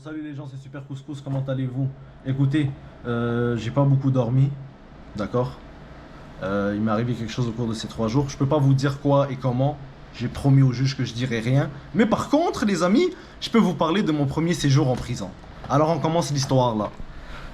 Salut les gens, c'est Super Couscous, comment allez-vous? Écoutez, j'ai pas beaucoup dormi, d'accord? Il m'est arrivé quelque chose au cours de ces 3 jours. Je peux pas vous dire quoi et comment. J'ai promis au juge que je dirai rien. Mais par contre, les amis, je peux vous parler de mon premier séjour en prison. Alors on commence l'histoire là.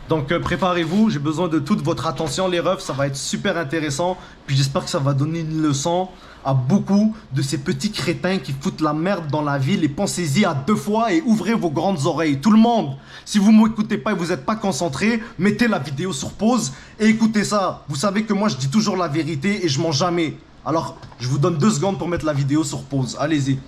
Donc préparez-vous, j'ai besoin de toute votre attention les refs, ça va être super intéressant. Puis j'espère que ça va donner une leçon à beaucoup de ces petits crétins qui foutent la merde dans la ville. Et pensez-y à 2 fois et ouvrez vos grandes oreilles. Tout le monde, si vous m'écoutez pas et vous n'êtes pas concentré, mettez la vidéo sur pause et écoutez ça. Vous savez que moi je dis toujours la vérité et je mens jamais. Alors je vous donne 2 secondes pour mettre la vidéo sur pause, allez-y.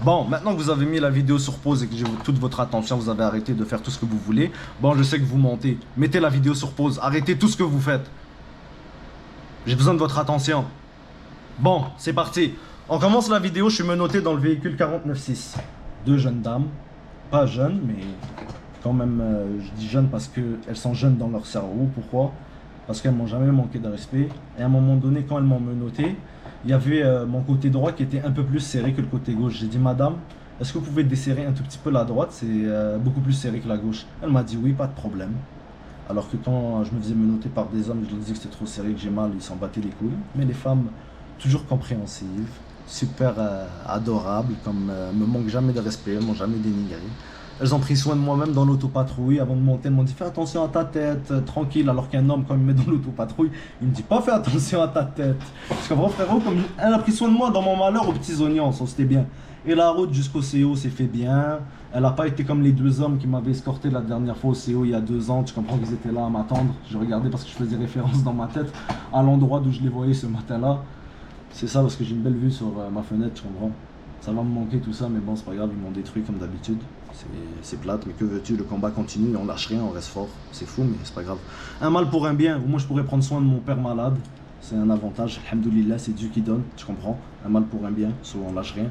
Bon, maintenant que vous avez mis la vidéo sur pause et que j'ai toute votre attention, vous avez arrêté de faire tout ce que vous voulez. Bon, je sais que vous mentez. Mettez la vidéo sur pause. Arrêtez tout ce que vous faites. J'ai besoin de votre attention. Bon, c'est parti. On commence la vidéo. Je suis menotté dans le véhicule 49.6. 2 jeunes dames. Pas jeunes, mais quand même, je dis jeunes parce qu'elles sont jeunes dans leur cerveau. Pourquoi? Parce qu'elles m'ont jamais manqué de respect. Et à un moment donné, quand elles m'ont menotté, il y avait mon côté droit qui était un peu plus serré que le côté gauche. J'ai dit, madame, est-ce que vous pouvez desserrer un tout petit peu la droite? C'est beaucoup plus serré que la gauche. Elle m'a dit oui, pas de problème. Alors que quand je me faisais menotter par des hommes, je leur disais que c'était trop serré, que j'ai mal, ils s'en battaient les couilles. Mais les femmes, toujours compréhensives, super adorables, comme me manquent jamais de respect, elles m'ont jamais dénigré. Elles ont pris soin de moi-même dans l'autopatrouille. Avant de monter, elles m'ont dit fais attention à ta tête, tranquille. Alors qu'un homme, quand il me met dans l'autopatrouille, il me dit pas fais attention à ta tête. Parce que vraiment, frérot, comme elle a pris soin de moi dans mon malheur aux petits oignons, ça c'était bien. Et la route jusqu'au CO s'est fait bien. Elle n'a pas été comme les 2 hommes qui m'avaient escorté la dernière fois au CO il y a 2 ans. Tu comprends qu'ils étaient là à m'attendre. Je regardais parce que je faisais référence dans ma tête à l'endroit d'où je les voyais ce matin-là. C'est ça parce que j'ai une belle vue sur ma fenêtre, tu comprends. Ça va me manquer tout ça, mais bon, c'est pas grave, ils m'ont détruit comme d'habitude. C'est plate, mais que veux-tu, le combat continue, on lâche rien, on reste fort. C'est fou, mais c'est pas grave. Un mal pour un bien, moi je pourrais prendre soin de mon père malade. C'est un avantage, alhamdoulilah, c'est Dieu qui donne, tu comprends. Un mal pour un bien, soit on lâche rien.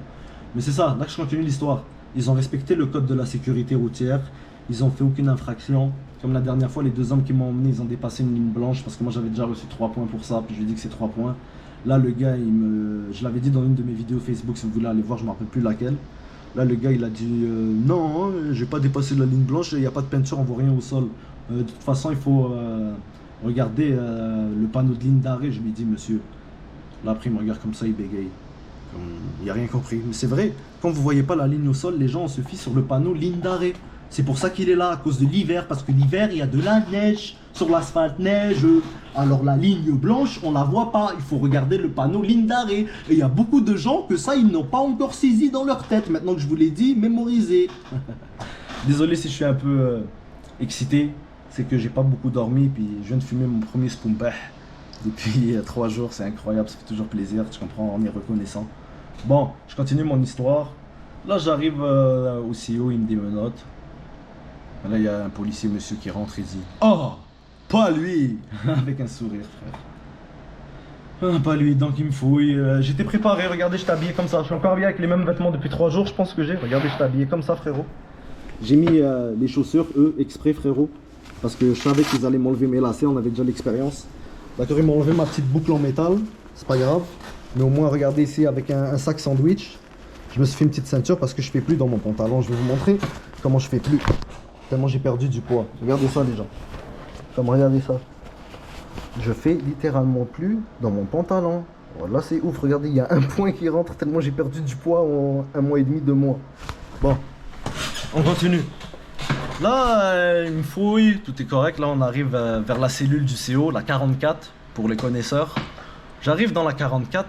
Mais c'est ça, là que je continue l'histoire. Ils ont respecté le code de la sécurité routière, ils ont fait aucune infraction. Comme la dernière fois, les 2 hommes qui m'ont emmené, ils ont dépassé une ligne blanche parce que moi j'avais déjà reçu 3 points pour ça, puis je lui ai dit que c'est 3 points. Là, le gars, je l'avais dit dans une de mes vidéos Facebook, si vous voulez aller voir, je ne me rappelle plus laquelle. Là, le gars, il a dit non, j'ai pas dépassé la ligne blanche, il n'y a pas de peinture, on voit rien au sol. De toute façon, il faut regarder le panneau de ligne d'arrêt. Je lui ai dit, monsieur. Là, après, il me regarde comme ça, il bégaye. Il n'a rien compris. Mais c'est vrai, quand vous voyez pas la ligne au sol, les gens se fient sur le panneau ligne d'arrêt. C'est pour ça qu'il est là, à cause de l'hiver, parce que l'hiver, il y a de la neige, sur l'asphalte neige. Alors la ligne blanche, on la voit pas, il faut regarder le panneau ligne d'arrêt. Et il y a beaucoup de gens que ça, ils n'ont pas encore saisi dans leur tête. Maintenant que je vous l'ai dit, mémorisez. Désolé si je suis un peu excité, c'est que j'ai pas beaucoup dormi, puis je viens de fumer mon premier spompeh depuis 3 jours, c'est incroyable, ça fait toujours plaisir, tu comprends, on est reconnaissant. Bon, je continue mon histoire. Là, j'arrive au CEO, il me démenote. Là, il y a un policier, monsieur, qui rentre et dit oh, pas lui. Avec un sourire, frère. Ah, pas lui, donc il me fouille. J'étais préparé, regardez, je t'ai habillé comme ça. Je suis encore habillé avec les mêmes vêtements depuis 3 jours, je pense que j'ai. Regardez, je t'ai habillé comme ça, frérot. J'ai mis les chaussures, eux, exprès, frérot. Parce que je savais qu'ils allaient m'enlever mes lacets, on avait déjà l'expérience. D'accord, ils m'ont enlevé ma petite boucle en métal, c'est pas grave. Mais au moins, regardez ici, avec un sac sandwich. Je me suis fait une petite ceinture parce que je fais plus dans mon pantalon. Je vais vous montrer comment je fais plus. Tellement j'ai perdu du poids. Regardez ça, les gens. Comme regardez ça. Je fais littéralement plus dans mon pantalon. Voilà, c'est ouf. Regardez, il y a un point qui rentre tellement j'ai perdu du poids en 1 mois et demi, 2 mois. Bon, on continue. Là, il me fouille, tout est correct. Là, on arrive vers la cellule du CO, la 44, pour les connaisseurs. J'arrive dans la 44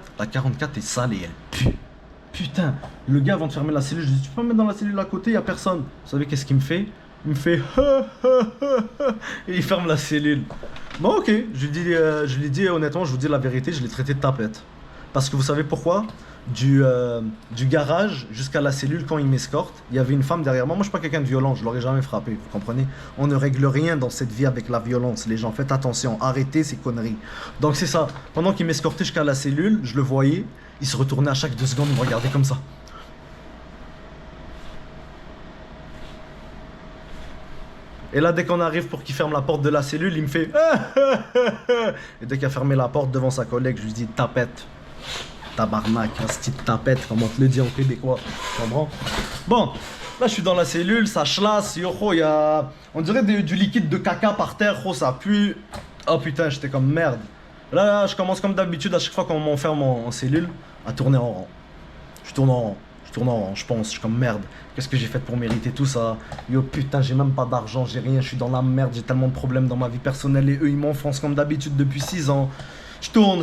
est sale et elle pue. Putain, le gars avant de fermer la cellule, je dis tu peux me mettre dans la cellule à côté, il n'y a personne. Vous savez qu'est-ce qu'il me fait? Il me fait et il ferme la cellule. Bon ok, je lui dis honnêtement, je vous dis la vérité, je l'ai traité de tapette. Parce que vous savez pourquoi? Du garage jusqu'à la cellule, quand il m'escorte, il y avait une femme derrière moi. Moi je suis pas quelqu'un de violent, je l'aurais jamais frappé, vous comprenez? On ne règle rien dans cette vie avec la violence, les gens, faites attention, arrêtez ces conneries. Donc c'est ça, pendant qu'il m'escortait jusqu'à la cellule, je le voyais, il se retournait à chaque 2 secondes, il me regardait comme ça. Et là, dès qu'on arrive pour qu'il ferme la porte de la cellule, il me fait et dès qu'il a fermé la porte devant sa collègue, je lui dis tapette. tabarnak, un style tapette, comme on te le dit en québécois. Tu comprends? Bon, là je suis dans la cellule, ça chlasse, yo, il y a. On dirait du liquide de caca par terre, ça pue. Oh putain, j'étais comme merde. Là, je commence comme d'habitude à chaque fois qu'on m'enferme en cellule à tourner en rond. Je tourne en rond. Je tourne en rond, je pense, je suis comme merde. Qu'est-ce que j'ai fait pour mériter tout ça? Yo putain, j'ai même pas d'argent, j'ai rien, je suis dans la merde, j'ai tellement de problèmes dans ma vie personnelle et eux ils m'enfoncent comme d'habitude depuis 6 ans. Je tourne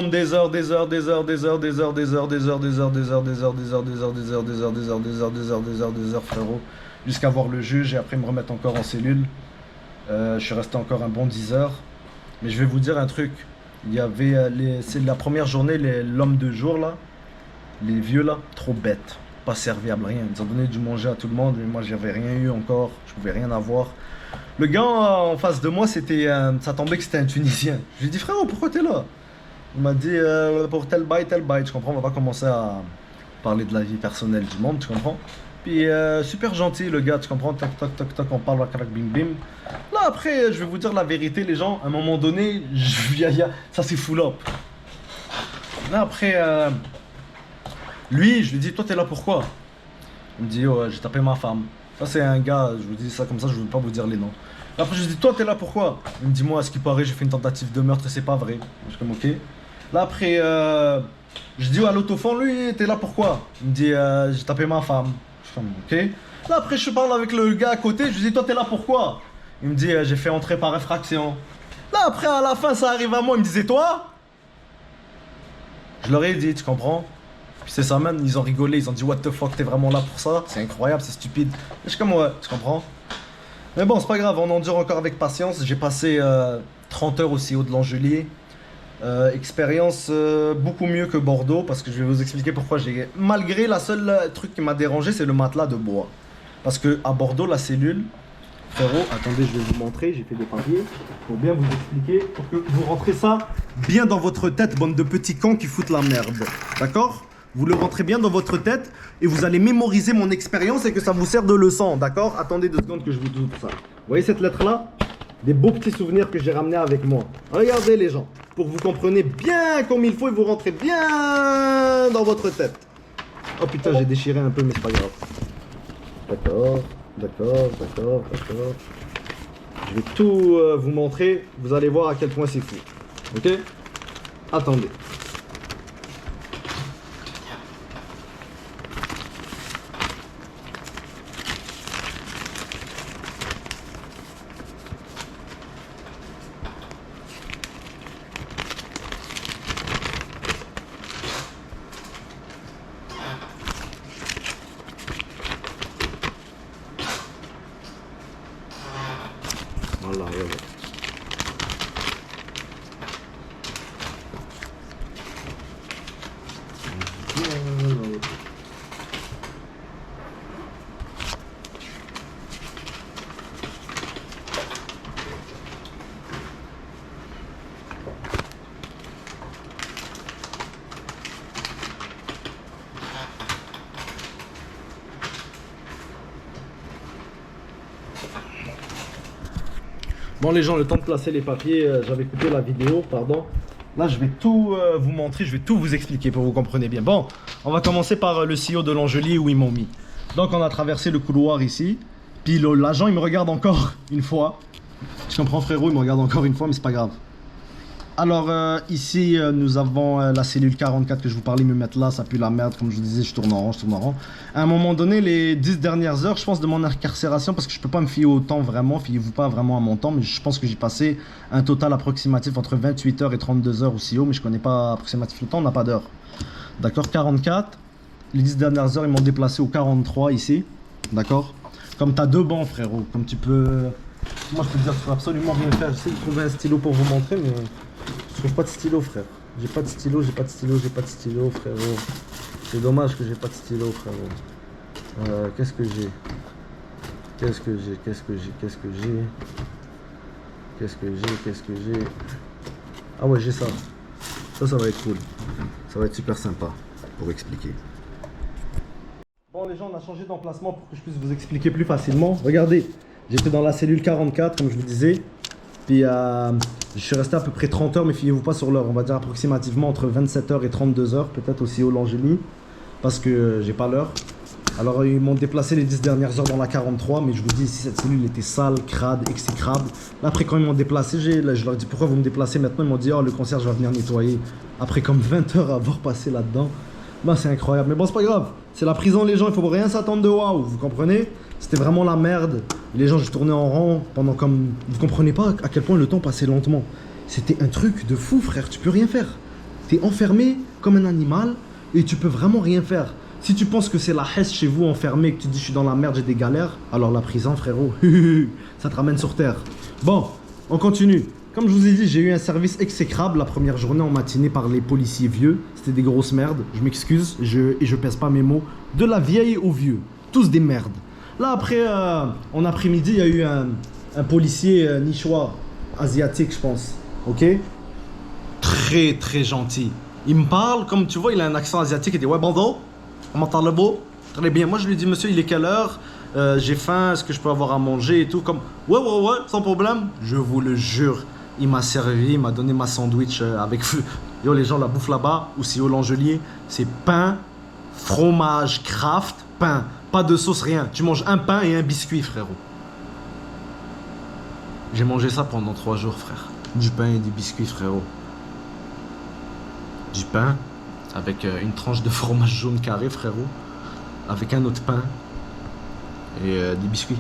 des heures, des heures, des heures, des heures, des heures, des heures, des heures, des heures, des heures, des heures, des heures, des heures, des heures, des heures, des heures, des heures, des heures, des heures, des heures, frérot. Jusqu'à voir le juge et après me remettre encore en cellule. Je suis resté encore un bon 10 heures. Mais je vais vous dire un truc. Il y avait c'est la première journée, l'homme de jour là. Les vieux là, trop bêtes, pas serviables, rien. Ils ont donné du manger à tout le monde, mais moi j'avais rien eu encore, je pouvais rien avoir. Le gars en face de moi, ça tombait que c'était un Tunisien. Je lui ai dit frérot, pourquoi t'es là? Il m'a dit pour tel bail, tu comprends, on va pas commencer à parler de la vie personnelle du monde, tu comprends? Puis super gentil le gars, tu comprends, tac tac tac tac, on parle, crac bim bim. Là après, je vais vous dire la vérité les gens, à un moment donné, ça c'est full up. Là après... lui, je lui dis, toi t'es là pourquoi? Il me dit, oh, j'ai tapé ma femme. Ça c'est un gars, je vous dis ça comme ça, je ne veux pas vous dire les noms. Après je lui dis, toi t'es là pourquoi? Il me dit, moi à ce qui paraît, j'ai fait une tentative de meurtre et c'est pas vrai. Je suis comme, ok. Là après, je dis, oh, à l'autofond, lui, t'es là pourquoi? Il me dit, j'ai tapé ma femme. Je suis comme, ok. Là après, je parle avec le gars à côté, je lui dis, toi t'es là pourquoi? Il me dit, j'ai fait entrer par effraction. Là après, à la fin, ça arrive à moi, il me disait, toi? Je leur ai dit, tu comprends? Puis c'est ça même, ils ont rigolé, ils ont dit what the fuck, t'es vraiment là pour ça? C'est incroyable, c'est stupide. Et je suis comme ouais, tu comprends? Mais bon, c'est pas grave, on endure encore avec patience. J'ai passé 30 heures aussi au de l'Angelier. Expérience beaucoup mieux que Bordeaux, parce que je vais vous expliquer pourquoi j'ai... Malgré la seule truc qui m'a dérangé, c'est le matelas de bois. Parce que à Bordeaux, la cellule... Frérot, attendez, je vais vous montrer, j'ai fait des papiers pour bien vous expliquer, pour que vous rentrez ça bien dans votre tête, bande de petits cons qui foutent la merde. D'accord? Vous le rentrez bien dans votre tête et vous allez mémoriser mon expérience et que ça vous sert de leçon, d'accord? Attendez 2 secondes que je vous dise ça. Vous voyez cette lettre-là? Des beaux petits souvenirs que j'ai ramenés avec moi. Regardez les gens, pour que vous compreniez bien comme il faut et vous rentrez bien dans votre tête. Oh putain, j'ai déchiré un peu, mais c'est pas grave. D'accord, d'accord, d'accord, d'accord. Je vais tout vous montrer, vous allez voir à quel point c'est fou. Ok? Attendez. Voilà, voilà. Bon les gens, le temps de placer les papiers, j'avais coupé la vidéo, pardon. Là je vais tout vous montrer, je vais tout vous expliquer pour que vous compreniez bien. Bon, on va commencer par le CEO de l'Angelier où ils m'ont mis. Donc on a traversé le couloir ici. Puis l'agent il me regarde encore une fois. Tu comprends frérot, il me regarde encore une fois mais c'est pas grave. Alors ici nous avons la cellule 44 que je vous parlais, me mettre là, ça pue la merde comme je vous disais, je tourne en rond, je tourne en rond. À un moment donné, les 10 dernières heures, je pense de mon incarcération, parce que je peux pas me fier au temps vraiment, fiez-vous pas vraiment à mon temps, mais je pense que j'ai passé un total approximatif entre 28 heures et 32 heures aussi haut, mais je connais pas approximatif le temps, on n'a pas d'heure. D'accord, 44, les 10 dernières heures ils m'ont déplacé au 43 ici, d'accord. Comme tu as 2 bancs frérot, comme tu peux... Moi je peux te dire, tu peux absolument rien faire, j'essaie de trouver un stylo pour vous montrer, mais... Je trouve pas de stylo frère. J'ai pas de stylo, j'ai pas de stylo, j'ai pas de stylo frérot. C'est dommage que j'ai pas de stylo frérot. Qu'est-ce que j'ai? Qu'est-ce que j'ai? Qu'est-ce que j'ai? Qu'est-ce que j'ai? Qu'est-ce que j'ai? Qu'est-ce que j'ai? Ah ouais j'ai ça. Ça va être cool. Ça va être super sympa pour expliquer. Bon les gens, on a changé d'emplacement pour que je puisse vous expliquer plus facilement. Regardez, j'étais dans la cellule 44 comme je vous disais. Puis je suis resté à peu près 30 heures, mais fiez-vous pas sur l'heure. On va dire approximativement entre 27 heures et 32 heures, peut-être aussi au Langély, parce que j'ai pas l'heure. Alors ils m'ont déplacé les 10 dernières heures dans la 43, mais je vous dis ici cette cellule était sale, crade, exécrable. Là après quand ils m'ont déplacé, je leur ai dit pourquoi vous me déplacez maintenant. Ils m'ont dit oh le concierge va venir nettoyer. Après comme 20 heures à avoir passé là-dedans, bah c'est incroyable. Mais bon c'est pas grave, c'est la prison les gens, il faut rien s'attendre de waouh, vous comprenez? C'était vraiment la merde. Et les gens je tournais en rond pendant comme... Vous comprenez pas à quel point le temps passait lentement. C'était un truc de fou frère, tu peux rien faire. T'es enfermé comme un animal et tu peux vraiment rien faire. Si tu penses que c'est la hesse chez vous enfermé, que tu dis je suis dans la merde, j'ai des galères, alors la prison frérot, ça te ramène sur terre. Bon, on continue. Comme je vous ai dit, j'ai eu un service exécrable la première journée en matinée par les policiers vieux. C'était des grosses merdes, je m'excuse, et je pèse pas mes mots. De la vieille au vieux, tous des merdes. Là après, en après-midi, il y a eu un policier niçois, asiatique je pense, ok? Très très gentil. Il me parle, comme tu vois, il a un accent asiatique, il dit ouais bonjour. Comment t'as le beau? Très bien. Moi, je lui dis, monsieur, il est quelle heure? J'ai faim, est-ce que je peux avoir à manger et tout? Comme, ouais, sans problème. Je vous le jure, il m'a servi, il m'a donné ma sandwich avec... Yo, les gens la bouffent là-bas, aussi au Langelier, c'est pain, fromage, Kraft, pain. Pas de sauce, rien. Tu manges un pain et un biscuit, frérot. J'ai mangé ça pendant 3 jours, frère. Du pain et du biscuit, frérot. Du pain avec une tranche de fromage jaune carré, frérot, avec un autre pain et des biscuits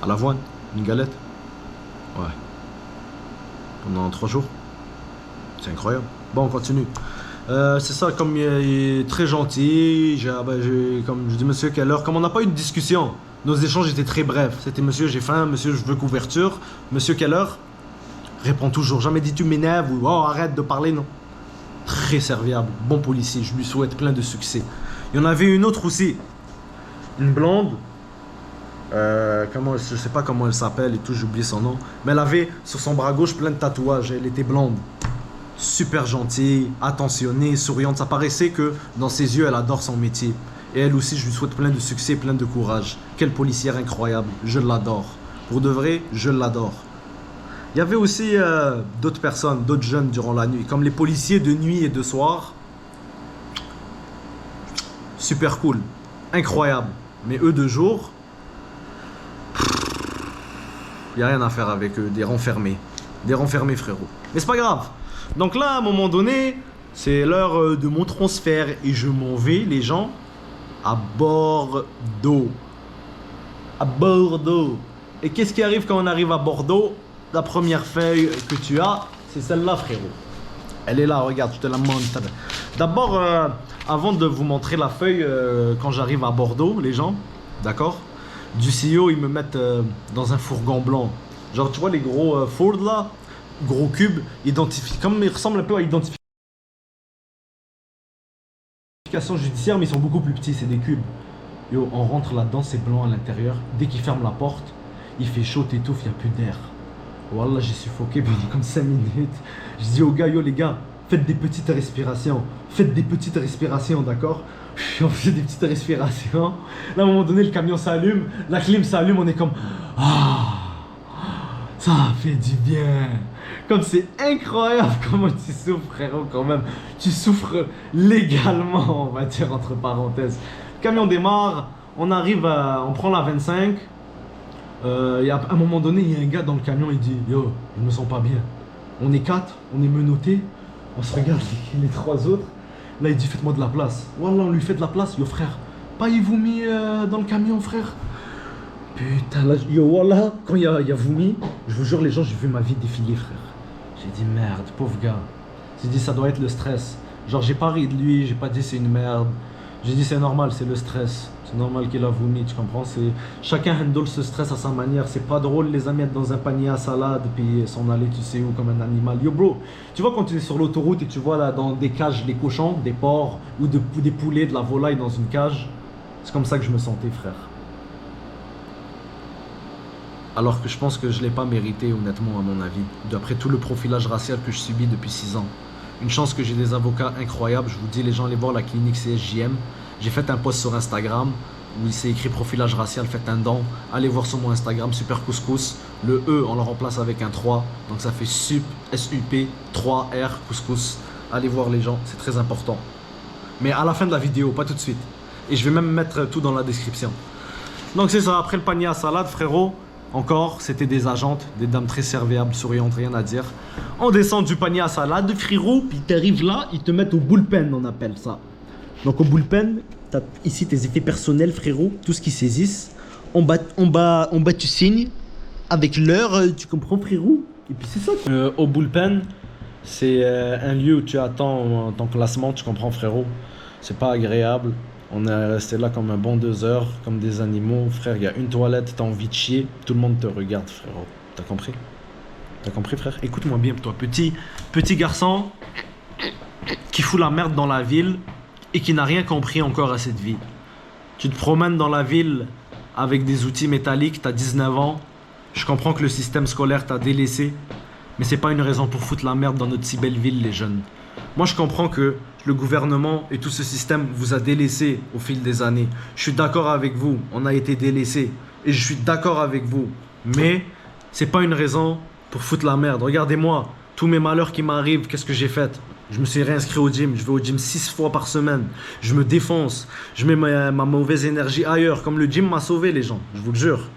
à l'avoine, une galette. Ouais. Pendant 3 jours. C'est incroyable. Bon, on continue. C'est ça, comme il est très gentil, comme je dis, monsieur, quelle heure? Comme on n'a pas eu de discussion, nos échanges étaient très brefs. C'était monsieur, j'ai faim, monsieur, je veux couverture. Monsieur, quelle heure? Réponds toujours. Jamais dit tu m'énerves ou oh, arrête de parler, non. Très serviable, bon policier, je lui souhaite plein de succès. Il y en avait une autre aussi, une blonde, je sais pas comment elle s'appelle et tout, j'ai oublié son nom, mais elle avait sur son bras gauche plein de tatouages, elle était blonde. Super gentille, attentionnée, souriante, ça paraissait que dans ses yeux elle adore son métier. Et elle aussi, je lui souhaite plein de succès, plein de courage. Quelle policière incroyable, je l'adore. Pour de vrai, je l'adore. Il y avait aussi d'autres personnes, d'autres jeunes durant la nuit, comme les policiers de nuit et de soir. Super cool, incroyable. Mais eux de jour, il n'y a rien à faire avec eux, des renfermés. Des renfermés, frérot. Mais c'est pas grave. Donc là, à un moment donné, c'est l'heure de mon transfert et je m'en vais, les gens, à Bordeaux. À Bordeaux. Et qu'est-ce qui arrive quand on arrive à Bordeaux? La première feuille que tu as, c'est celle-là, frérot. Elle est là, regarde, je te la montre. D'abord, avant de vous montrer la feuille, quand j'arrive à Bordeaux, les gens, d'accord? Du CEO, ils me mettent dans un fourgon blanc. Genre, tu vois les gros Ford là, gros cubes, identifiés, comme ils ressemblent un peu à identification judiciaire, mais ils sont beaucoup plus petits, c'est des cubes. Yo, on rentre là-dedans, c'est blanc à l'intérieur. Dès qu'ils ferment la porte, il fait chaud, t'étouffes, il n'y a plus d'air. Wallah, j'ai suffoqué, puis comme 5 minutes. Je dis aux gars, yo les gars, faites des petites respirations. Faites des petites respirations, d'accord? On fait des petites respirations. Là, à un moment donné, le camion s'allume, la clim s'allume, on est comme... Ah, ça fait du bien. Comme c'est incroyable comment tu souffres, frérot, quand même. Tu souffres légalement, on va dire, entre parenthèses. Le camion démarre, on arrive à... On prend la 25. À un moment donné, il y a un gars dans le camion, il dit yo, je me sens pas bien. On est 4, on est menottés, on se regarde les 3 autres. Là, il dit faites-moi de la place. Voilà, on lui fait de la place. Yo, frère, pas il vous mis dans le camion, frère. Putain, là, yo, voilà, quand il y a vomi, je vous jure, les gens, j'ai vu ma vie défiler, frère. J'ai dit merde, pauvre gars. J'ai dit ça doit être le stress. Genre, j'ai pas ri de lui, j'ai pas dit c'est une merde. J'ai dit c'est normal, c'est le stress. C'est normal qu'il a vomi, tu comprends? Chacun handle ce stress à sa manière. C'est pas drôle les amis être dans un panier à salade puis s'en aller tu sais où comme un animal. Yo bro, tu vois quand tu es sur l'autoroute et tu vois là dans des cages des cochons, des porcs ou des poulets, de la volaille dans une cage. C'est comme ça que je me sentais, frère. Alors que je pense que je l'ai pas mérité honnêtement à mon avis. D'après tout le profilage racial que je subis depuis 6 ans. Une chance que j'ai des avocats incroyables. Je vous dis, les gens, allez voir la clinique CSJM. J'ai fait un post sur Instagram. où c'est écrit profilage racial, faites un don. Allez voir sur mon Instagram, Super Couscous. Le E, on le remplace avec un 3. Donc ça fait SUP, S-U-P, 3R, Couscous. Allez voir les gens, c'est très important. Mais à la fin de la vidéo, pas tout de suite. Et je vais même mettre tout dans la description. Donc c'est ça, après le panier à salade, frérot. Encore, c'était des agentes, des dames très serviables, souriantes, rien à dire. On descend du panier à salade, frérot, puis t'arrives là, ils te mettent au bullpen, on appelle ça. Donc au bullpen, t'as ici tes effets personnels, frérot, tout ce qui saisissent. En bas, tu signes avec l'heure, tu comprends, frérot. Et puis c'est ça. Au bullpen, c'est un lieu où tu attends ton classement, tu comprends, frérot. C'est pas agréable. On est resté là comme un bon 2 heures, comme des animaux. Frère, il y a une toilette, t'as envie de chier, tout le monde te regarde, frérot. T'as compris? T'as compris, frère? Écoute-moi bien, toi, petit garçon qui fout la merde dans la ville et qui n'a rien compris encore à cette vie. Tu te promènes dans la ville avec des outils métalliques, t'as 19 ans. Je comprends que le système scolaire t'a délaissé, mais c'est pas une raison pour foutre la merde dans notre si belle ville, les jeunes. Moi, je comprends que le gouvernement et tout ce système vous a délaissé au fil des années. Je suis d'accord avec vous, on a été délaissé. Et je suis d'accord avec vous. Mais c'est pas une raison pour foutre la merde. Regardez-moi, tous mes malheurs qui m'arrivent, qu'est-ce que j'ai fait? Je me suis réinscrit au gym, je vais au gym 6 fois par semaine. Je me défonce, je mets ma mauvaise énergie ailleurs. Comme le gym m'a sauvé, les gens, je vous le jure.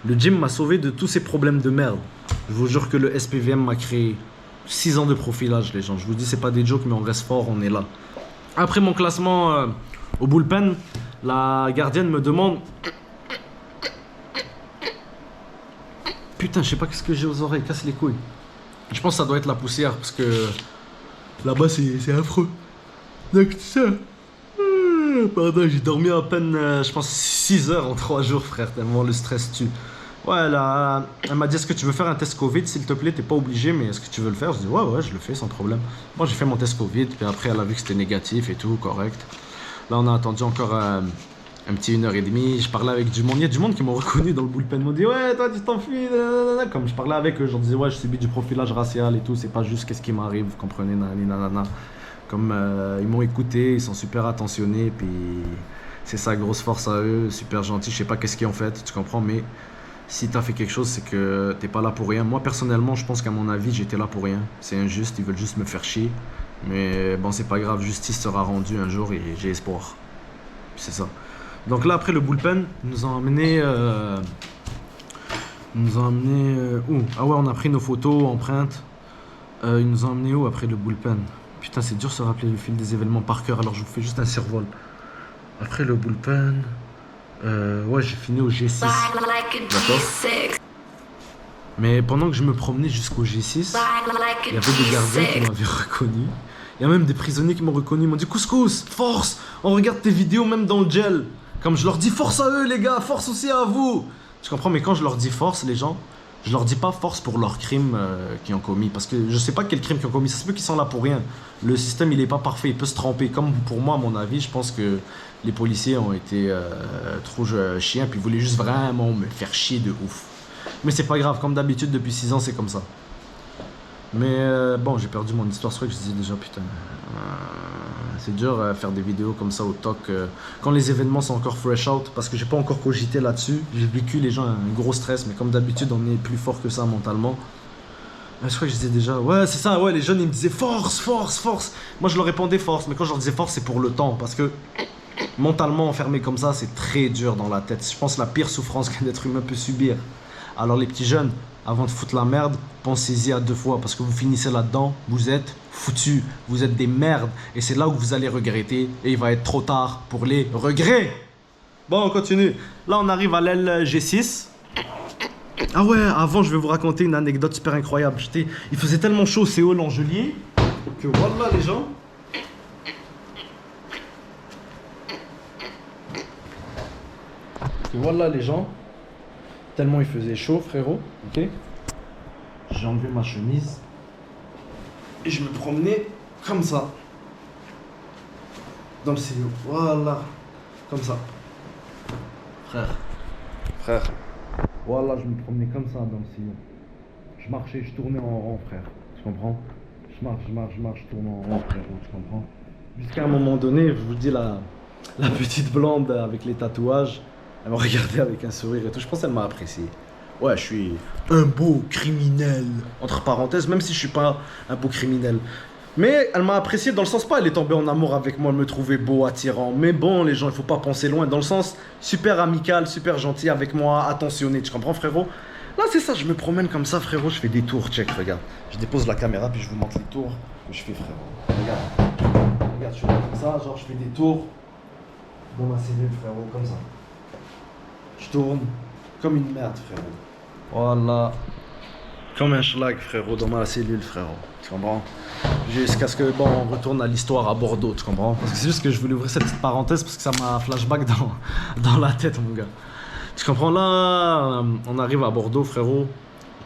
Le gym m'a sauvé de tous ces problèmes de merde. Je vous jure que le SPVM m'a créé 6 ans de profilage, les gens. Je vous dis, c'est pas des jokes, mais on reste fort, on est là. Après mon classement au bullpen, la gardienne me demande... Putain, je sais pas qu'est-ce que j'ai aux oreilles, casse les couilles. Je pense que ça doit être la poussière, parce que là-bas, c'est affreux. Donc, ça... Pardon, j'ai dormi à peine, je pense, 6 heures en 3 jours, frère, tellement le stress tue. Ouais, là, elle m'a dit, est-ce que tu veux faire un test Covid, s'il te plaît, t'es pas obligé, mais est-ce que tu veux le faire? Je dis, ouais, je le fais sans problème. Moi, j'ai fait mon test Covid, puis après, elle a vu que c'était négatif et tout, correct. Là, on a attendu encore un petit 1h30, je parlais avec du monde. Il y a du monde qui m'ont reconnu dans le bullpen, ils m'ont dit, ouais, toi, tu t'enfuis, nanana. Comme je parlais avec eux, je leur disais, ouais, je subis du profilage racial et tout, c'est pas juste qu'est-ce qui m'arrive, vous comprenez, nanana. Comme ils m'ont écouté, ils sont super attentionnés, puis c'est ça, grosse force à eux, super gentils, je sais pas qu'est-ce qu'ils ont fait, tu comprends, mais si t'as fait quelque chose, c'est que t'es pas là pour rien. Moi, personnellement, je pense qu'à mon avis, j'étais là pour rien. C'est injuste, ils veulent juste me faire chier. Mais bon, c'est pas grave, justice sera rendue un jour et j'ai espoir. C'est ça. Donc là, après le bullpen, ils nous ont emmené... où? Ah ouais, on a pris nos photos, empreintes. Ils nous ont emmené où après le bullpen? Putain, c'est dur de se rappeler le fil des événements par cœur, alors je vous fais juste un survol. Après le bullpen... ouais, j'ai fini au G6. D'accord. Mais pendant que je me promenais jusqu'au G6, il y avait des gardiens qui m'avaient reconnu. Il y a même des prisonniers qui m'ont reconnu. Ils m'ont dit, Couscous, force! On regarde tes vidéos même dans le gel. Comme je leur dis, force à eux, les gars, force aussi à vous! Tu comprends? Mais quand je leur dis force, les gens, je leur dis pas force pour leurs crimes qu'ils ont commis. Parce que je sais pas quels crimes qu'ils ont commis. Ça se peut qu'ils sont là pour rien. Le système, il est pas parfait. Il peut se tromper. Comme pour moi, à mon avis, je pense que les policiers ont été trop chiens. Puis ils voulaient juste vraiment me faire chier de ouf. Mais c'est pas grave. Comme d'habitude, depuis 6 ans, c'est comme ça. Mais bon, j'ai perdu mon histoire. C'est vrai que je disais déjà, putain. C'est dur faire des vidéos comme ça au toc. Quand les événements sont encore fresh out. Parce que j'ai pas encore cogité là-dessus. J'ai vécu les gens un gros stress. Mais comme d'habitude, on est plus fort que ça mentalement. Je crois que je disais déjà, ouais, c'est ça, ouais, les jeunes ils me disaient force, force, force. Moi je leur répondais force, mais quand je leur disais force, c'est pour le temps. Parce que mentalement enfermé comme ça, c'est très dur dans la tête. Je pense la pire souffrance qu'un être humain peut subir. Alors les petits jeunes, avant de foutre la merde, pensez-y à 2 fois. Parce que vous finissez là-dedans, vous êtes foutus, vous êtes des merdes. Et c'est là où vous allez regretter. Et il va être trop tard pour les regrets. Bon, on continue. Là, on arrive à l'aile G6. Ah ouais, avant, je vais vous raconter une anecdote super incroyable. Il faisait tellement chaud au Séoul en juillet que voilà les gens. Que voilà les gens. Tellement il faisait chaud, frérot. Ok. J'ai enlevé ma chemise. Et je me promenais comme ça. Dans le Séoul. Voilà. Comme ça. Frère. Voilà, je me promenais comme ça dans le sillon. Je marchais, je tournais en rond, frère. Tu comprends? Je marche, je tourne en rond, frère. Tu comprends? Jusqu'à un moment donné, je vous dis, la petite blonde avec les tatouages, Elle m'a regardé avec un sourire et tout. Je pense qu'elle m'a apprécié. Ouais, je suis un beau criminel. Entre parenthèses, même si je suis pas un beau criminel. Mais elle m'a apprécié dans le sens pas, elle est tombée en amour avec moi, elle me trouvait beau, attirant. Mais bon, les gens, il faut pas penser loin. Dans le sens super amical, super gentil avec moi, attentionné. Tu comprends, frérot? Là, c'est ça, je me promène comme ça, frérot. Je fais des tours, check, regarde. Je dépose la caméra, puis je vous montre les tours que je fais, frérot. Regarde. Regarde, je fais comme ça, genre, je fais des tours dans ma cellule, frérot, comme ça. Je tourne comme une merde, frérot. Voilà. Comme un schlag, frérot, dans ma cellule, frérot. Tu comprends? Jusqu'à ce que, bon, on retourne à l'histoire à Bordeaux, tu comprends? Parce que c'est juste que je voulais ouvrir cette petite parenthèse parce que ça m'a flashback dans la tête, mon gars. Tu comprends? Là, on arrive à Bordeaux, frérot.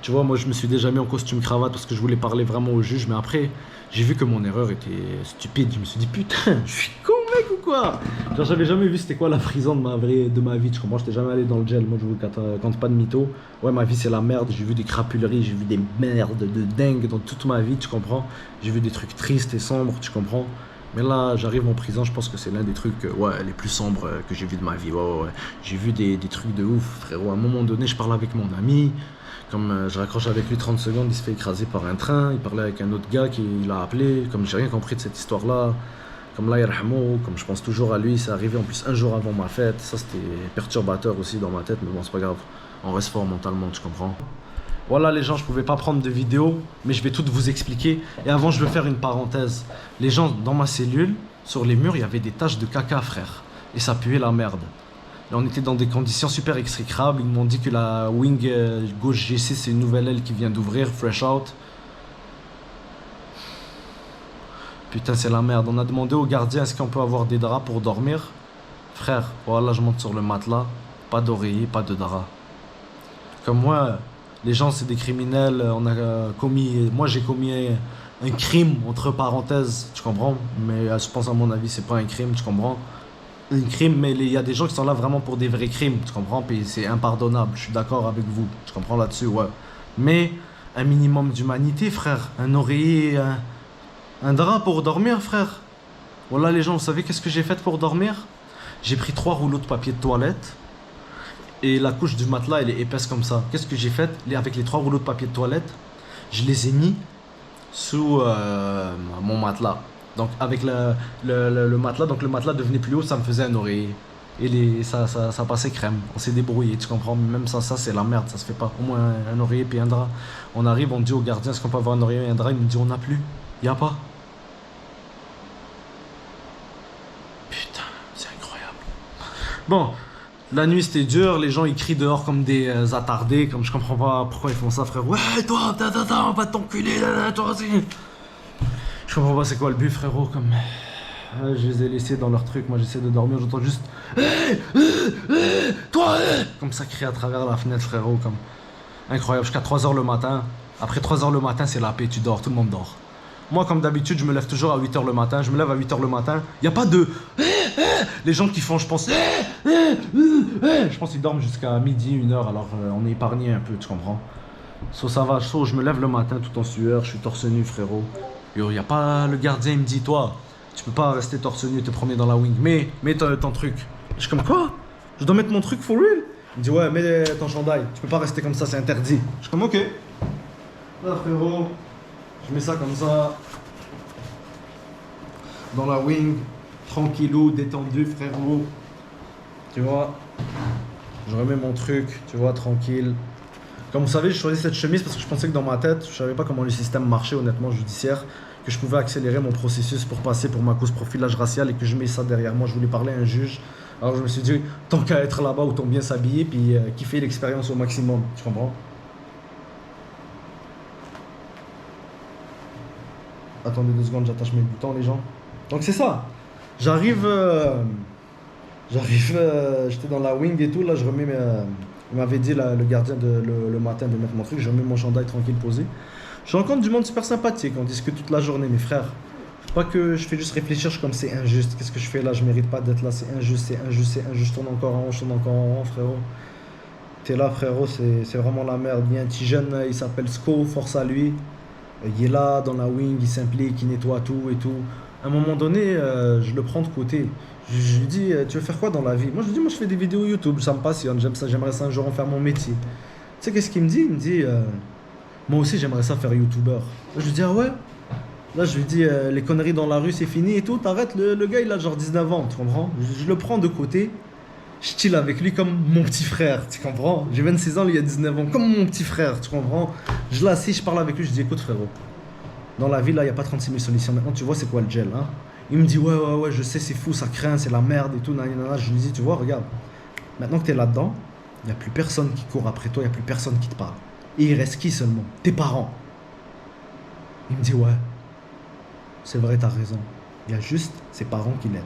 Tu vois, moi, je me suis déjà mis en costume cravate parce que je voulais parler vraiment au juge. Mais après, j'ai vu que mon erreur était stupide. Je me suis dit, putain, je suis con, mec, ou quoi? Genre, j'avais jamais vu c'était quoi la prison de ma vie. Tu comprends? J'étais jamais allé dans le gel. Moi, je vous compte pas de mytho. Ouais, ma vie, c'est la merde. J'ai vu des crapuleries, j'ai vu des merdes de dingue dans toute ma vie, tu comprends? J'ai vu des trucs tristes et sombres, tu comprends? Mais là, j'arrive en prison, je pense que c'est l'un des trucs ouais, les plus sombres que j'ai vu de ma vie. Ouais, ouais, ouais. J'ai vu des trucs de ouf, frérot. À un moment donné, je parle avec mon ami. Comme je raccroche avec lui 30 secondes, il se fait écraser par un train. Il parlait avec un autre gars qui l'a appelé. Comme j'ai rien compris de cette histoire-là. Comme là, Yarhamou, comme je pense toujours à lui, c'est arrivé en plus un jour avant ma fête. Ça, c'était perturbateur aussi dans ma tête, mais bon, c'est pas grave. On reste fort mentalement, tu comprends? Voilà les gens, je pouvais pas prendre de vidéo, mais je vais tout vous expliquer. Et avant, je veux faire une parenthèse. Les gens, dans ma cellule, sur les murs, il y avait des taches de caca, frère. Et ça puait la merde. Et on était dans des conditions super exécrables. Ils m'ont dit que la wing gauche G6, c'est une nouvelle aile qui vient d'ouvrir, fresh out. Putain, c'est la merde. On a demandé au gardien, est-ce qu'on peut avoir des draps pour dormir? Frère, voilà, je monte sur le matelas. Pas d'oreiller, pas de drap. Comme moi... Les gens, c'est des criminels. On a commis, moi, j'ai commis un crime, entre parenthèses, tu comprends? Mais je pense, à mon avis, c'est pas un crime, tu comprends? Un crime, mais il y a des gens qui sont là vraiment pour des vrais crimes, tu comprends? Puis c'est impardonnable, je suis d'accord avec vous, tu comprends là-dessus, ouais. Mais un minimum d'humanité, frère. Un oreiller, un drap pour dormir, frère. Voilà, les gens, vous savez qu'est-ce que j'ai fait pour dormir? J'ai pris 3 rouleaux de papier de toilette. Et la couche du matelas, elle est épaisse comme ça. Qu'est-ce que j'ai fait? Avec les 3 rouleaux de papier de toilette, je les ai mis sous mon matelas. Donc avec le matelas, donc le matelas devenait plus haut, ça me faisait un oreiller. Et ça passait crème. On s'est débrouillé, tu comprends? Mais même ça c'est la merde, ça se fait pas. Au moins un oreiller puis un drap. On arrive, on dit au gardien, est-ce qu'on peut avoir un oreiller et un drap? Il me dit, on n'a plus. Y a pas. Putain, c'est incroyable. Bon. La nuit c'était dur, les gens ils crient dehors comme des attardés, comme je comprends pas pourquoi ils font ça, frère. Ouais, toi, on va t'enculer, toi aussi. Je comprends pas c'est quoi le but, frérot, comme. Je les ai laissés dans leur truc, moi j'essaie de dormir, j'entends juste. Toi, comme ça crie à travers la fenêtre, frérot, comme. Incroyable, jusqu'à 3h le matin. Après 3h le matin, c'est la paix, tu dors, tout le monde dort. Moi, comme d'habitude, je me lève toujours à 8h le matin. Je me lève à 8h le matin. Il n'y a pas de... Les gens qui font, je pense... Je pense qu'ils dorment jusqu'à midi, 1h. Alors, on est épargné un peu, tu comprends? Ça va, je me lève le matin tout en sueur. Je suis torse nu, frérot. Il n'y a pas... Le gardien, il me dit, toi, tu peux pas rester torse nu et te promener dans la wing. Mets ton truc. Je suis comme, quoi? Je dois mettre mon truc for real? Il me dit, ouais, mets ton chandail. Tu peux pas rester comme ça, c'est interdit. Je suis comme, ok. Là, frérot... Je mets ça comme ça, dans la wing, tranquillou, détendu, frérot. Tu vois, je remets mon truc, tu vois, tranquille. Comme vous savez, j'ai choisi cette chemise parce que je pensais que dans ma tête, je savais pas comment le système marchait, honnêtement, judiciaire, que je pouvais accélérer mon processus pour passer pour ma cause profilage racial et que je mets ça derrière moi. Je voulais parler à un juge. Alors je me suis dit, tant qu'à être là-bas, autant bien s'habiller puis kiffer l'expérience au maximum. Tu comprends? Attendez 2 secondes, j'attache mes boutons, les gens. Donc c'est ça. J'arrive, j'étais dans la wing et tout. Là, je remets il m'avait dit le gardien le matin de mettre mon truc. Je remets mon chandail tranquille posé. Je rencontre du monde super sympathique. On discute toute la journée, mes frères. Faut pas que je fais juste réfléchir. Je suis comme c'est injuste. Qu'est-ce que je fais là? Je mérite pas d'être là. C'est injuste, c'est injuste, c'est injuste. Je tourne encore en rond, je tourne encore en rond, frérot. T'es là, frérot. C'est vraiment la merde. Il y a un petit jeune, il s'appelle Sco. Force à lui. Il est là dans la wing, il s'implique, il nettoie tout et tout. À un moment donné, je le prends de côté. Je lui dis, tu veux faire quoi dans la vie? Moi, je lui dis, moi, je fais des vidéos YouTube, ça me passionne, j'aime ça, j'aimerais ça un jour en faire mon métier. Tu sais, qu'est-ce qu'il me dit? Il me dit, moi aussi, j'aimerais ça faire YouTubeur. Je lui dis, ah ouais? Là, je lui dis, les conneries dans la rue, c'est fini et tout, t'arrêtes, le gars, il a genre 19 ans, tu comprends? Je le prends de côté, je chill avec lui comme mon petit frère, tu comprends? J'ai 26 ans, lui, il a 19 ans, comme mon petit frère, tu comprends? Je l'assis, je parle avec lui, je dis, écoute, frérot, dans la vie, là, il n'y a pas 36 000 solutions. Maintenant, tu vois, c'est quoi le gel, hein? Il me dit, ouais, je sais, c'est fou, ça craint, c'est la merde et tout, nanana. Je lui dis, tu vois, regarde, maintenant que tu es là-dedans, il n'y a plus personne qui court après toi, il n'y a plus personne qui te parle. Et il reste qui seulement? Tes parents. Il me dit, ouais, c'est vrai, t'as raison. Il y a juste ses parents qui l'aident.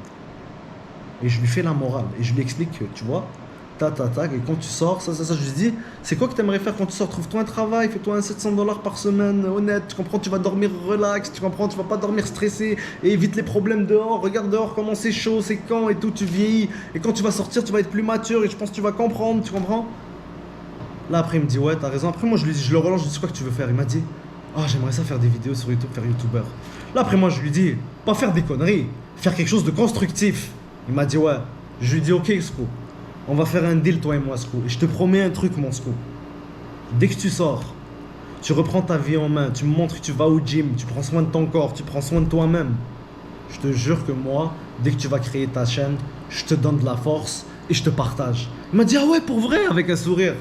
Et je lui fais la morale. Et je lui explique que, tu vois, tac. Et quand tu sors, ça, je lui dis, c'est quoi que tu aimerais faire quand tu sors? Trouve-toi un travail, fais-toi un 700 $ par semaine, honnête. Tu comprends, tu vas dormir relax, tu comprends, tu vas pas dormir stressé. Et évite les problèmes dehors. Regarde dehors comment c'est chaud, c'est quand et tout, tu vieillis. Et quand tu vas sortir, tu vas être plus mature et je pense que tu vas comprendre, tu comprends? Là, après, il me dit, ouais, t'as raison. Après, moi, je le relance, je lui dis, c'est quoi que tu veux faire? Il m'a dit, ah, j'aimerais ça faire des vidéos sur YouTube, faire YouTubeur. Là, après, moi, je lui dis, pas faire des conneries, faire quelque chose de constructif. Il m'a dit, ouais. Je lui dis, ok, Sco, on va faire un deal, toi et moi, Sco. Et je te promets un truc, mon Sco. Dès que tu sors, tu reprends ta vie en main, tu me montres que tu vas au gym, tu prends soin de ton corps, tu prends soin de toi-même. Je te jure que moi, dès que tu vas créer ta chaîne, je te donne de la force et je te partage. Il m'a dit, ah ouais, pour vrai, avec un sourire.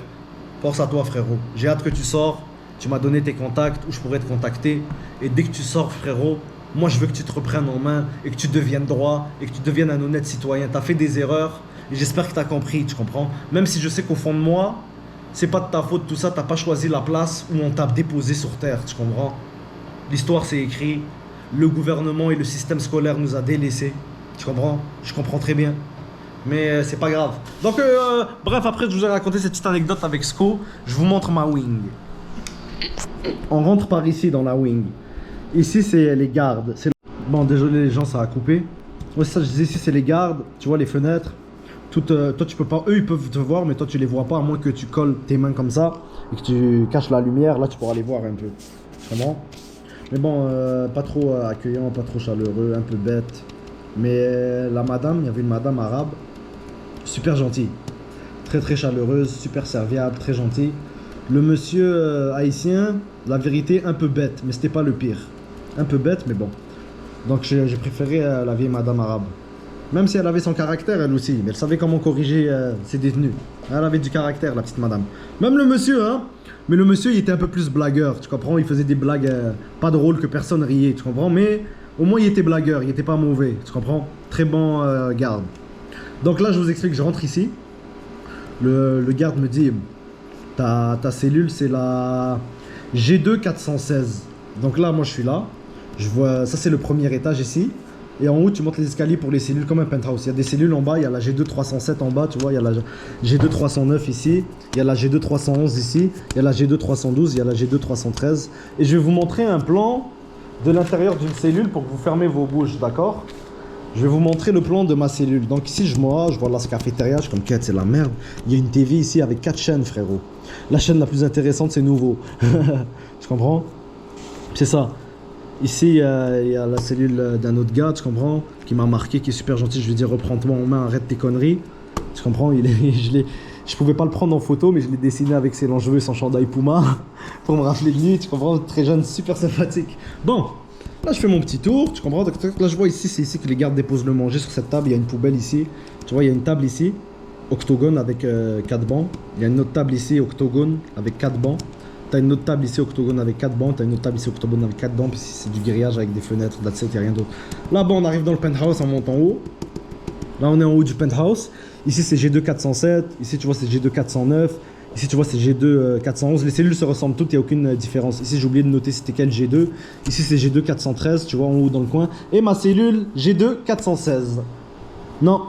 Force à toi, frérot. J'ai hâte que tu sors. Tu m'as donné tes contacts où je pourrais te contacter. Et dès que tu sors, frérot, moi, je veux que tu te reprennes en main et que tu deviennes droit et que tu deviennes un honnête citoyen. Tu as fait des erreurs et j'espère que tu as compris, tu comprends? Même si je sais qu'au fond de moi, c'est pas de ta faute tout ça, tu n'as pas choisi la place où on t'a déposé sur terre, tu comprends? L'histoire, c'est écrit. Le gouvernement et le système scolaire nous a délaissés. Tu comprends? Je comprends très bien. Mais c'est pas grave. Donc, bref, après, je vous ai raconté cette petite anecdote avec Sco. Je vous montre ma wing. On rentre par ici dans la wing. Ici, c'est les gardes. Bon, désolé les gens, ça a coupé. Ouais, ça, je disais, ici, c'est les gardes. Tu vois, les fenêtres. Toi, tu peux pas. Eux, ils peuvent te voir, mais toi, tu les vois pas, à moins que tu colles tes mains comme ça et que tu caches la lumière. Là, tu pourras les voir un peu. Vraiment. Mais bon, pas trop accueillant, pas trop chaleureux, un peu bête. Mais la madame, il y avait une madame arabe. Super gentille, très chaleureuse, super serviable, très gentille. Le monsieur haïtien, la vérité, un peu bête, mais c'était pas le pire. Un peu bête, mais bon. Donc j'ai préféré la vieille madame arabe. Même si elle avait son caractère, elle aussi, mais elle savait comment corriger ses détenus. Elle avait du caractère, la petite madame. Même le monsieur, hein. Mais le monsieur, il était un peu plus blagueur, tu comprends? Il faisait des blagues pas drôles que personne riait, tu comprends? Mais au moins, il était blagueur, il était pas mauvais, tu comprends? Très bon garde. Donc là, je vous explique, je rentre ici. Le garde me dit, ta cellule, c'est la G2 416. Donc là, moi, je suis là. Je vois, ça, c'est le premier étage ici. Et en haut, tu montes les escaliers pour les cellules comme un penthouse. Il y a des cellules en bas, il y a la G2 307 en bas, tu vois, il y a la G2 309 ici, il y a la G2 311 ici, il y a la G2 312, il y a la G2 313. Et je vais vous montrer un plan de l'intérieur d'une cellule pour que vous fermez vos bouches, d'accord? Je vais vous montrer le plan de ma cellule. Donc ici, je vois la cafétéria, je suis comme, quête, c'est la merde. Il y a une TV ici avec 4 chaînes, frérot. La chaîne la plus intéressante, c'est Nouveau. Tu comprends? C'est ça. Ici, il y a la cellule d'un autre gars, tu comprends? Qui m'a marqué, qui est super gentil. Je lui dis, reprends-toi en main, arrête tes conneries. Tu comprends? Je pouvais pas le prendre en photo, mais je l'ai dessiné avec ses longs cheveux et son chandail Puma pour me rappeler de lui. Tu comprends? Très jeune, super sympathique. Bon. Là, je fais mon petit tour, tu comprends? Là, je vois ici, c'est ici que les gardes déposent le manger sur cette table. Il y a une poubelle ici. Tu vois, il y a une table ici, octogone avec 4 bancs. Il y a une autre table ici, octogone avec 4 bancs. Tu as une autre table ici, octogone avec 4 bancs. Tu as une autre table ici, octogone avec 4 bancs. Puis ici, c'est du grillage avec des fenêtres, that's it, il n'y a rien d'autre. Là, bon, on arrive dans le penthouse, on monte en haut. Là, on est en haut du penthouse. Ici, c'est G2 407. Ici, tu vois, c'est G2 409. Ici, tu vois, c'est G2 411. Les cellules se ressemblent toutes, il n'y a aucune différence. Ici, j'ai oublié de noter c'était quel G2. Ici, c'est G2 413, tu vois, en haut dans le coin. Et ma cellule, G2 416. Non,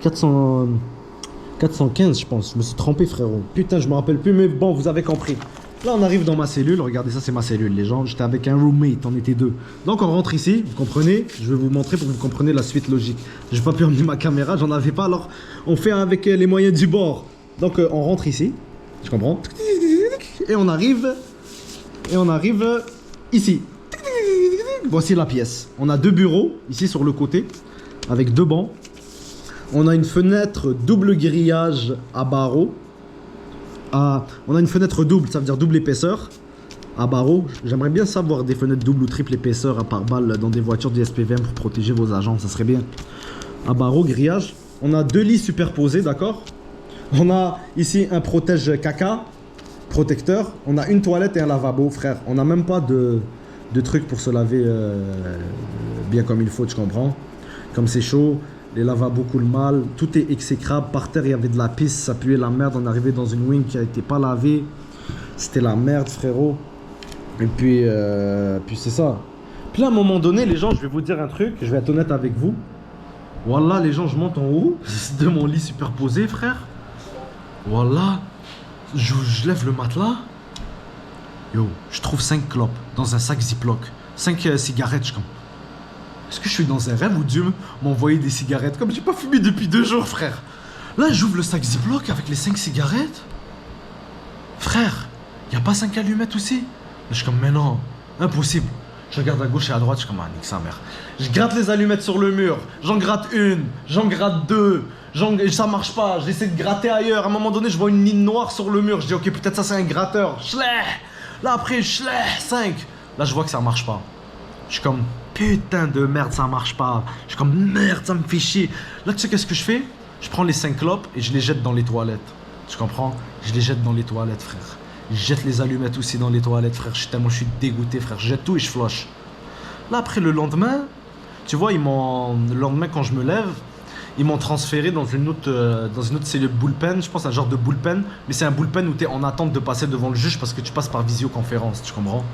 415, je pense. Je me suis trompé, frérot. Putain, je me rappelle plus, mais bon, vous avez compris. Là, on arrive dans ma cellule. Regardez, ça, c'est ma cellule, les gens. J'étais avec un roommate, on était 2. Donc, on rentre ici, vous comprenez? Je vais vous montrer pour que vous compreniez la suite logique. J'ai pas pu emmener ma caméra, j'en avais pas, alors on fait avec les moyens du bord. Donc on rentre ici, tu comprends? Et on arrive ici. Voici la pièce. On a deux bureaux ici sur le côté avec deux bancs. On a une fenêtre double grillage à barreaux. On a une fenêtre double, ça veut dire double épaisseur à barreaux. J'aimerais bien savoir des fenêtres double ou triple épaisseur à pare-balles dans des voitures du SPVM pour protéger vos agents, ça serait bien. À barreaux, grillage. On a deux lits superposés, d'accord. On a ici un protège caca, protecteur. On a une toilette et un lavabo, frère. On n'a même pas de trucs pour se laver bien comme il faut, tu comprends. Comme c'est chaud, les lavabos coulent mal, tout est exécrable. Par terre, il y avait de la pisse, ça puait la merde. On est arrivé dans une wing qui a été pas lavée. C'était la merde, frérot. Et puis c'est ça. Puis là, à un moment donné, les gens, je vais vous dire un truc, je vais être honnête avec vous. Wallah, les gens, je monte en haut de mon lit superposé, frère. Wallah, je lève le matelas. Yo, je trouve 5 clopes dans un sac Ziploc. 5 cigarettes, je comme. Est-ce que je suis dans un rêve ou Dieu m'a envoyé des cigarettes? Comme j'ai pas fumé depuis 2 jours, frère. Là, j'ouvre le sac Ziploc avec les 5 cigarettes. Frère, y a pas 5 allumettes aussi? Je suis comme, mais non, impossible. Je regarde à gauche et à droite, je suis comme, ah, nique sa mère. Je gratte les allumettes sur le mur. J'en gratte une, j'en gratte 2. Ça marche pas, j'essaie de gratter ailleurs. À un moment donné, je vois une ligne noire sur le mur. Je dis, ok, peut-être ça c'est un gratteur. Schleh. Là après, 5. Là, je vois que ça marche pas. Je suis comme, putain de merde, ça marche pas. Je suis comme, merde, ça me fait chier. Là, tu sais qu'est-ce que je fais? Je prends les 5 clopes et je les jette dans les toilettes. Tu comprends? Je les jette dans les toilettes, frère. Je jette les allumettes aussi dans les toilettes, frère. Je suis dégoûté, frère. Je jette tout et je flush. Là, après, le lendemain, tu vois, le lendemain, quand je me lève, ils m'ont transféré dans une autre cellule bullpen. Je pense un genre de bullpen. Mais c'est un bullpen où tu es en attente de passer devant le juge parce que tu passes par visioconférence, tu comprends?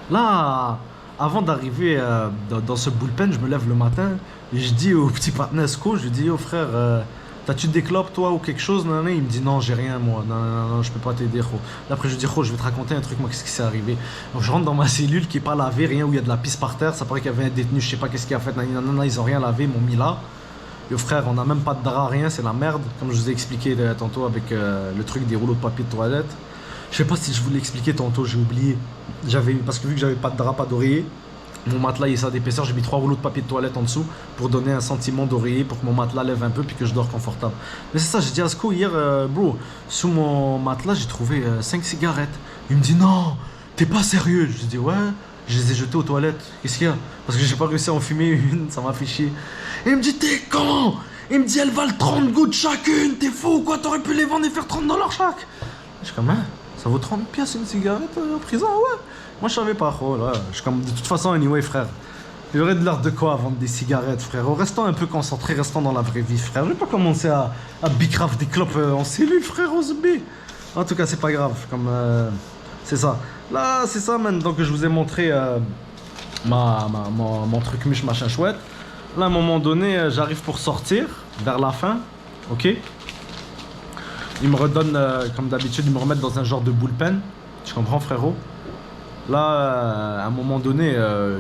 Là, avant d'arriver dans ce bullpen, je me lève le matin et je dis au petit partenaire Esco, je lui dis, oh frère, t'as-tu des clopes toi ou quelque chose? Non, non, il me dit non, j'ai rien moi, non, je peux pas t'aider. Là, après je lui dis, je vais te raconter un truc, moi, qu'est-ce qui s'est arrivé? Donc je rentre dans ma cellule qui est pas lavée, rien, où il y a de la pisse par terre, ça paraît qu'il y avait un détenu, je sais pas qu'est-ce qu'il a fait, non, ils ont rien lavé, ils m'ont mis là. Yo frère, on n'a même pas de drap, rien, c'est la merde, comme je vous ai expliqué tantôt avec le truc des rouleaux de papier de toilette. Je sais pas si je vous l'ai expliqué tantôt, j'ai oublié. Parce que vu que j'avais pas de drap, pas d'oreiller, mon matelas il est ça d'épaisseur, j'ai mis 3 rouleaux de papier de toilette en dessous pour donner un sentiment d'oreiller, pour que mon matelas lève un peu puis que je dors confortable. Mais c'est ça, j'ai dit à Sko hier, bro, sous mon matelas j'ai trouvé 5 cigarettes. Il me dit non, t'es pas sérieux? Je lui dis ouais, je les ai jetées aux toilettes. Qu'est-ce qu'il y a? Parce que j'ai pas réussi à en fumer une, ça m'a fait chier. Et il me dit t'es con? Il me dit elles valent 30 gouttes chacune, t'es fou quoi? T'aurais pu les vendre et faire 30 $ chaque. Je suis comme hein, ça vaut 30 pièces une cigarette en prison? Ouais. Moi je savais pas, oh là, je suis comme de toute façon anyway frère. J'aurais de l'air de quoi vendre des cigarettes frère. Restons un peu concentrés, restons dans la vraie vie frère. Je vais pas commencer à bicrave des clopes en cellule frère, on se bat. En tout cas c'est pas grave, comme c'est ça. Là c'est ça man, donc je vous ai montré mon truc muche machin chouette. Là à un moment donné j'arrive pour sortir, vers la fin, ok. Ils me redonnent comme d'habitude, ils me remettent dans un genre de bullpen. Tu comprends frérot? Là, à un moment donné,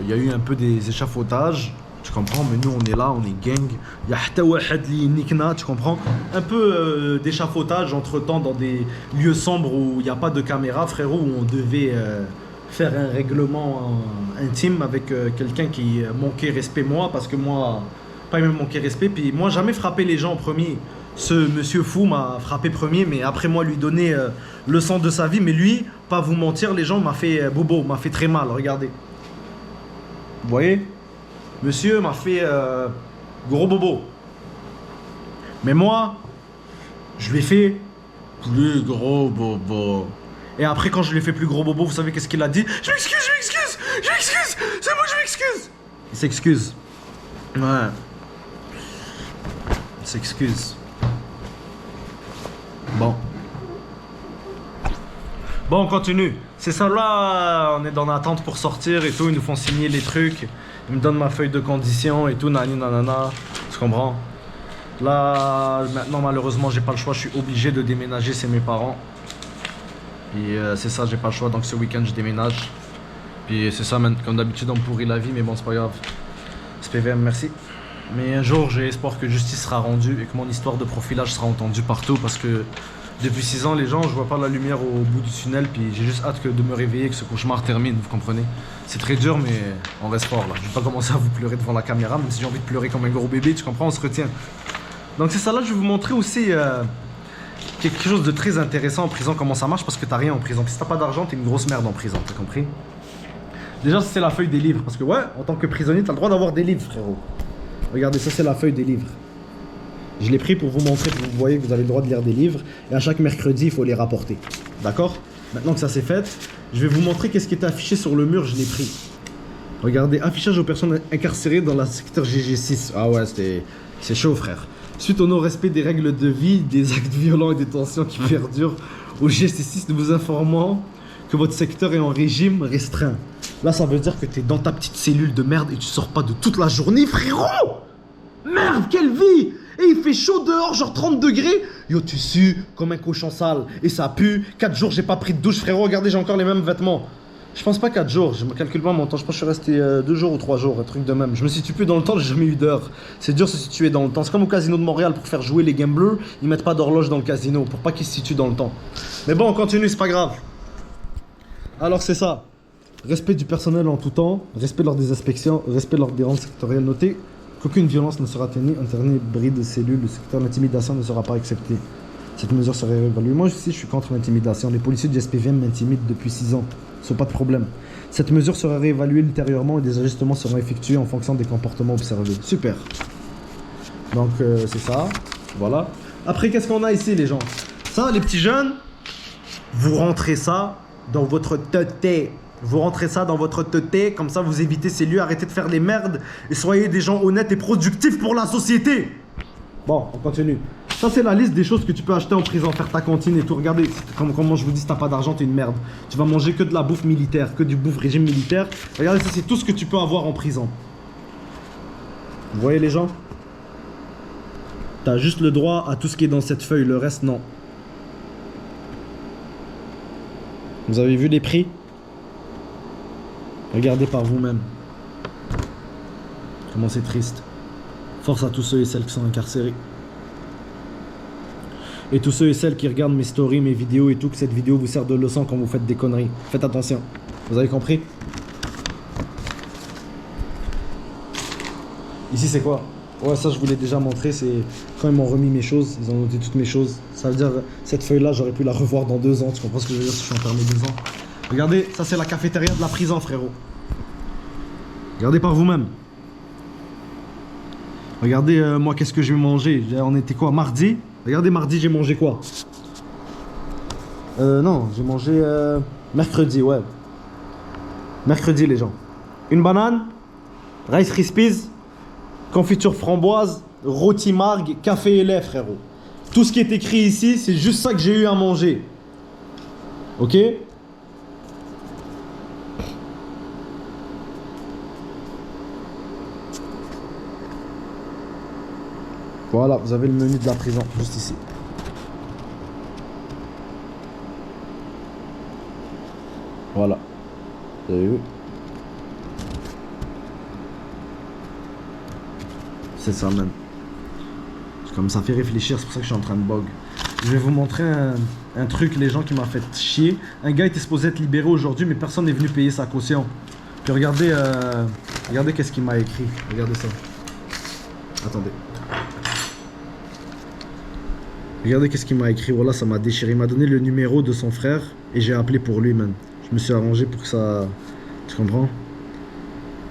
il y a eu un peu des échafaudages, tu comprends, mais nous on est là, on est gang. Il y a hatta wahed li nikna, tu comprends. Un peu d'échafaudage entre temps dans des lieux sombres où il n'y a pas de caméra, frérot, où on devait faire un règlement intime avec quelqu'un qui manquait respect, moi, parce que moi, pas même manquer respect, puis moi jamais frappé les gens en premier. Ce monsieur fou m'a frappé premier, mais après moi lui donner le sang de sa vie. Mais lui, pas vous mentir, les gens m'a fait bobo, m'a fait très mal, regardez. Vous voyez? Monsieur m'a fait gros bobo. Mais moi, je lui ai fait plus gros bobo. Et après quand je lui ai fait plus gros bobo, vous savez qu'est-ce qu'il a dit? Je m'excuse, c'est moi je m'excuse. Il s'excuse. Ouais. Il s'excuse. Bon, on continue. C'est ça là, on est dans l'attente pour sortir et tout. Ils nous font signer les trucs. Ils me donnent ma feuille de condition et tout, nani nanana. Tu comprends? Là, maintenant, malheureusement, j'ai pas le choix. Je suis obligé de déménager, c'est mes parents. Et c'est ça, j'ai pas le choix. Donc ce week-end, je déménage. Puis c'est ça, comme d'habitude, on me pourrit la vie, mais bon, c'est pas grave. SPVM, merci. Mais un jour, j'ai espoir que justice sera rendue et que mon histoire de profilage sera entendue partout parce que Depuis 6 ans, les gens, je vois pas la lumière au bout du tunnel, puis j'ai juste hâte de me réveiller, que ce cauchemar termine, vous comprenez? C'est très dur, mais on reste fort là. Je vais pas commencer à vous pleurer devant la caméra, même si j'ai envie de pleurer comme un gros bébé, tu comprends? On se retient. Donc c'est ça, là, je vais vous montrer aussi quelque chose de très intéressant en prison, comment ça marche, parce que t'as rien en prison. Puis si t'as pas d'argent, t'es une grosse merde en prison, t'as compris? Déjà, c'est la feuille des livres, parce que ouais, en tant que prisonnier, t'as le droit d'avoir des livres, frérot. Regardez, ça c'est la feuille des livres. Je l'ai pris pour vous montrer, pour que vous voyez que vous avez le droit de lire des livres. Et à chaque mercredi, il faut les rapporter. D'accord? Maintenant que ça c'est fait, je vais vous montrer qu'est-ce qui est affiché sur le mur, je l'ai pris. Regardez, affichage aux personnes incarcérées dans le secteur GG6. Ah ouais, c'est chaud, frère. Suite au non-respect des règles de vie, des actes violents et des tensions qui perdurent au GG6, nous vous informons que votre secteur est en régime restreint. Là, ça veut dire que t'es dans ta petite cellule de merde et tu sors pas de toute la journée, frérot! Merde, quelle vie! Et il fait chaud dehors, genre 30 degrés. Yo, tu sues comme un cochon sale. Et ça pue. 4 jours, j'ai pas pris de douche, frérot. Regardez, j'ai encore les mêmes vêtements. Je pense pas 4 jours. Je me calcule pas mon temps. Je pense que je suis resté 2 jours ou 3 jours. Un truc de même. Je me situe plus dans le temps, j'ai jamais eu d'heure. C'est dur de se situer dans le temps. C'est comme au casino de Montréal pour faire jouer les gamblers. Ils mettent pas d'horloge dans le casino pour pas qu'ils se situent dans le temps. Mais bon, on continue, c'est pas grave. Alors, c'est ça. Respect du personnel en tout temps. Respect lors des inspections. Respect lors des rangs sectoriels notés. Qu'aucune violence ne sera tenue, internée, bris de cellules, le secteur d'intimidation ne sera pas accepté. Cette mesure serait réévaluée. Moi aussi, je suis contre l'intimidation. Les policiers du SPVM m'intimident depuis 6 ans. Ce n'est pas de problème. Cette mesure sera réévaluée ultérieurement et des ajustements seront effectués en fonction des comportements observés. Super. Donc, c'est ça. Voilà. Après, qu'est-ce qu'on a ici, les gens? Ça, les petits jeunes, vous rentrez ça dans votre tête. Vous rentrez ça dans votre tête, comme ça vous évitez ces lieux, arrêtez de faire les merdes et soyez des gens honnêtes et productifs pour la société. Bon, on continue. Ça c'est la liste des choses que tu peux acheter en prison, faire ta cantine et tout. Regardez, comment je vous dis, si t'as pas d'argent, t'es une merde. Tu vas manger que de la bouffe militaire, que du bouffe régime militaire. Regardez, ça c'est tout ce que tu peux avoir en prison. Vous voyez les gens? T'as juste le droit à tout ce qui est dans cette feuille, le reste non. Vous avez vu les prix? Regardez par vous-même. Comment c'est triste. Force à tous ceux et celles qui sont incarcérés. Et tous ceux et celles qui regardent mes stories, mes vidéos et tout, que cette vidéo vous sert de leçon quand vous faites des conneries. Faites attention. Vous avez compris? Ici c'est quoi? Ouais, ça je vous l'ai déjà montré, c'est quand ils m'ont remis mes choses, ils ont noté toutes mes choses. Ça veut dire, cette feuille-là, j'aurais pu la revoir dans 2 ans. Tu comprends ce que je veux dire si je suis enfermé 2 ans? Regardez, ça c'est la cafétéria de la prison, frérot. Regardez par vous-même. Regardez, moi, qu'est-ce que j'ai mangé? On était quoi, mardi? Regardez, mardi, j'ai mangé quoi? Non, j'ai mangé mercredi, ouais. Mercredi, les gens. Une banane, Rice Krispies, confiture framboise, rôti margue, café et lait, frérot. Tout ce qui est écrit ici, c'est juste ça que j'ai eu à manger. Ok? Voilà, vous avez le menu de la prison, juste ici. Voilà. Vous avez vu? C'est ça même. Comme ça fait réfléchir, c'est pour ça que je suis en train de bug. Je vais vous montrer un truc, les gens, qui m'a fait chier. Un gars était supposé être libéré aujourd'hui, mais personne n'est venu payer sa caution. Puis regardez, regardez qu'est-ce qu'il m'a écrit. Regardez ça. Attendez. Regardez qu'est-ce qu'il m'a écrit. Voilà, ça m'a déchiré. Il m'a donné le numéro de son frère et j'ai appelé pour lui, man. Je me suis arrangé pour que ça... Tu comprends?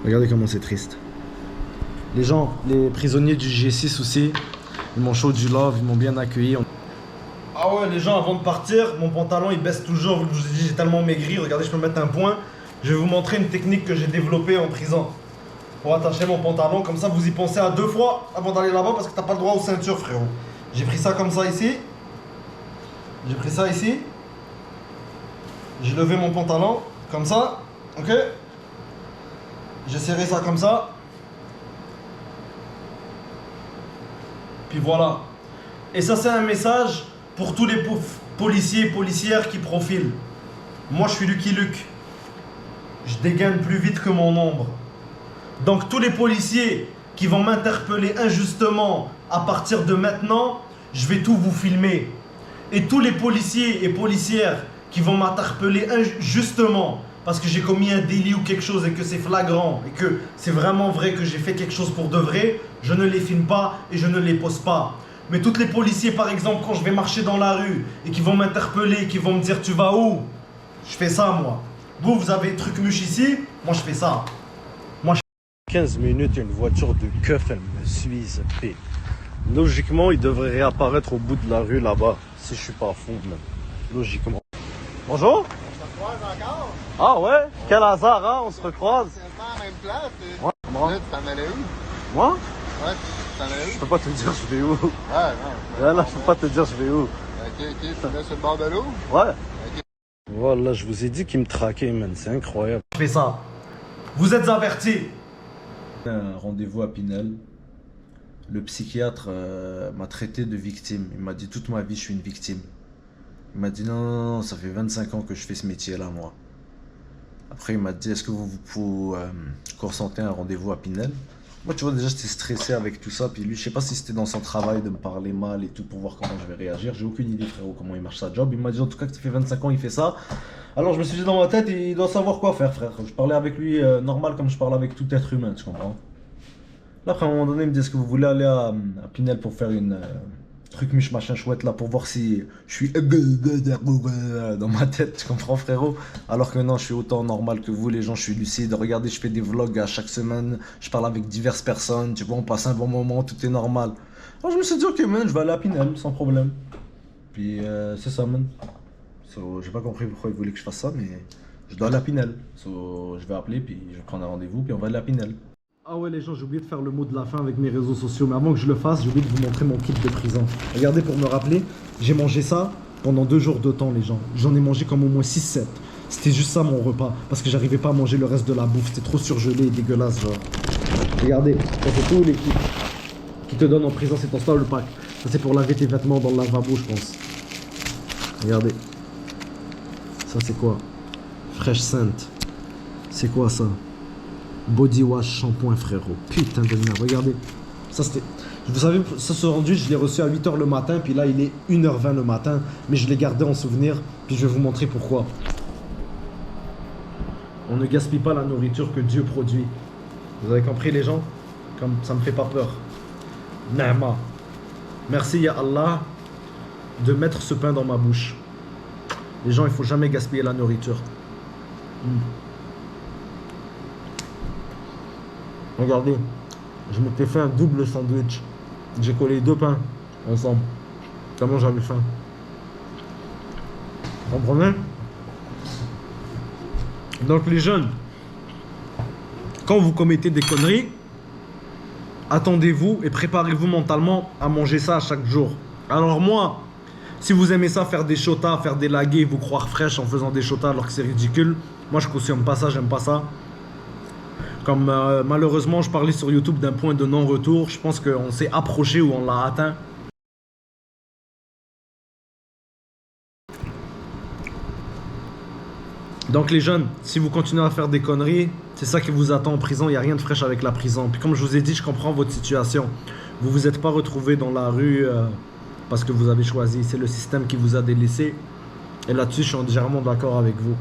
Regardez comment c'est triste. Les gens, les prisonniers du G6 aussi, ils m'ont chaud du love, ils m'ont bien accueilli. Ah ouais, les gens, avant de partir, mon pantalon il baisse toujours. Je vous ai dit, j'ai tellement maigri. Regardez, je peux mettre un point. Je vais vous montrer une technique que j'ai développée en prison pour attacher mon pantalon. Comme ça, vous y pensez à 2 fois avant d'aller là-bas parce que t'as pas le droit aux ceintures, frérot. J'ai pris ça comme ça ici. J'ai pris ça ici. J'ai levé mon pantalon comme ça. Ok? J'ai serré ça comme ça. Puis voilà. Et ça, c'est un message pour tous les policiers et policières qui profilent. Moi, je suis Lucky Luke. Je dégaine plus vite que mon ombre. Donc, tous les policiers qui vont m'interpeller injustement à partir de maintenant, je vais tout vous filmer. Et tous les policiers et policières qui vont m'interpeller injustement parce que j'ai commis un délit ou quelque chose et que c'est flagrant et que c'est vraiment vrai que j'ai fait quelque chose pour de vrai, je ne les filme pas et je ne les pose pas. Mais tous les policiers, par exemple, quand je vais marcher dans la rue et qui vont m'interpeller, qui vont me dire tu vas où? Je fais ça, moi. Vous avez des trucs mûches ici, moi je fais ça. 15 minutes, une voiture de keuf, elle me suit, zappé. Logiquement, il devrait réapparaître au bout de la rue là-bas, si je suis pas à fond, même. Logiquement. Bonjour? Encore? Ah ouais? Quel hasard, hein? On se recroise. C'est pas à la même place. Ouais, comment? Là, tu t'en allais où? Moi? Ouais, tu t'en allais Je où? peux pas te dire je vais où. Ouais, non. Là, je peux pas te dire je vais où. Ok, tu vas sur le bord de l'eau? Ouais. Voilà, je vous ai dit qu'il me traquait, man. C'est incroyable. Je fais ça. Vous êtes avertis. Un rendez-vous à Pinel. Le psychiatre m'a traité de victime. Il m'a dit toute ma vie je suis une victime. Il m'a dit non, ça fait 25 ans que je fais ce métier-là, moi. Après, il m'a dit est-ce que vous consentez un rendez-vous à Pinel? Moi, tu vois, déjà, j'étais stressé avec tout ça. Puis lui, je sais pas si c'était dans son travail de me parler mal et tout pour voir comment je vais réagir. J'ai aucune idée, frérot, comment il marche sa job. Il m'a dit en tout cas que ça fait 25 ans il fait ça. Alors, je me suis dit dans ma tête, il doit savoir quoi faire, frère. Je parlais avec lui normal comme je parle avec tout être humain, tu comprends? Là, après, à un moment donné, il me dit est-ce que vous voulez aller à Pinel pour faire une truc miche machin chouette là pour voir si je suis dans ma tête, tu comprends, frérot? Alors que non, je suis autant normal que vous, les gens, je suis lucide. Regardez, je fais des vlogs à chaque semaine, je parle avec diverses personnes, tu vois, on passe un bon moment, tout est normal. Alors je me suis dit ok, man, je vais aller à Pinel sans problème. Puis c'est ça, man. So, j'ai pas compris pourquoi il voulait que je fasse ça, mais je dois aller à Pinel. So, je vais appeler, puis je vais prendre un rendez-vous, puis on va aller à Pinel. Ah ouais les gens, j'ai oublié de faire le mot de la fin avec mes réseaux sociaux, mais avant que je le fasse, j'ai oublié de vous montrer mon kit de prison. Regardez pour me rappeler, j'ai mangé ça pendant 2 jours de temps les gens. J'en ai mangé comme au moins 6-7. C'était juste ça mon repas, parce que j'arrivais pas à manger le reste de la bouffe, c'était trop surgelé et dégueulasse genre. Regardez, ça c'est tous les kits qui te donnent en prison, c'est ton style pack. Ça c'est pour laver tes vêtements dans le lavabo je pense. Regardez. Ça c'est quoi? Fresh Scent. C'est quoi ça? Body wash, shampoing, frérot. Putain de merde, regardez. Ça c'était. Vous savez, ça ce rendu, je l'ai reçu à 8h le matin, puis là il est 1h20 le matin, mais je l'ai gardé en souvenir, puis je vais vous montrer pourquoi. On ne gaspille pas la nourriture que Dieu produit. Vous avez compris les gens? Comme ça me fait pas peur. Nama. Merci ya Allah de mettre ce pain dans ma bouche. Les gens, il faut jamais gaspiller la nourriture. Regardez, je m'étais fait un double sandwich. J'ai collé 2 pains ensemble. Tellement j'avais faim. Vous comprenez? Donc les jeunes, quand vous commettez des conneries, attendez-vous et préparez-vous mentalement à manger ça à chaque jour. Alors moi, si vous aimez ça, faire des shotas, faire des lagués, vous croire fraîche en faisant des shotas alors que c'est ridicule, moi je cautionne pas ça, j'aime pas ça. Comme malheureusement je parlais sur YouTube d'un point de non-retour, je pense qu'on s'est approché ou on l'a atteint. Donc les jeunes, si vous continuez à faire des conneries, c'est ça qui vous attend en prison, il n'y a rien de fraîche avec la prison. Puis comme je vous ai dit, je comprends votre situation. Vous vous êtes pas retrouvé dans la rue parce que vous avez choisi, c'est le système qui vous a délaissé. Et là-dessus, je suis entièrement d'accord avec vous.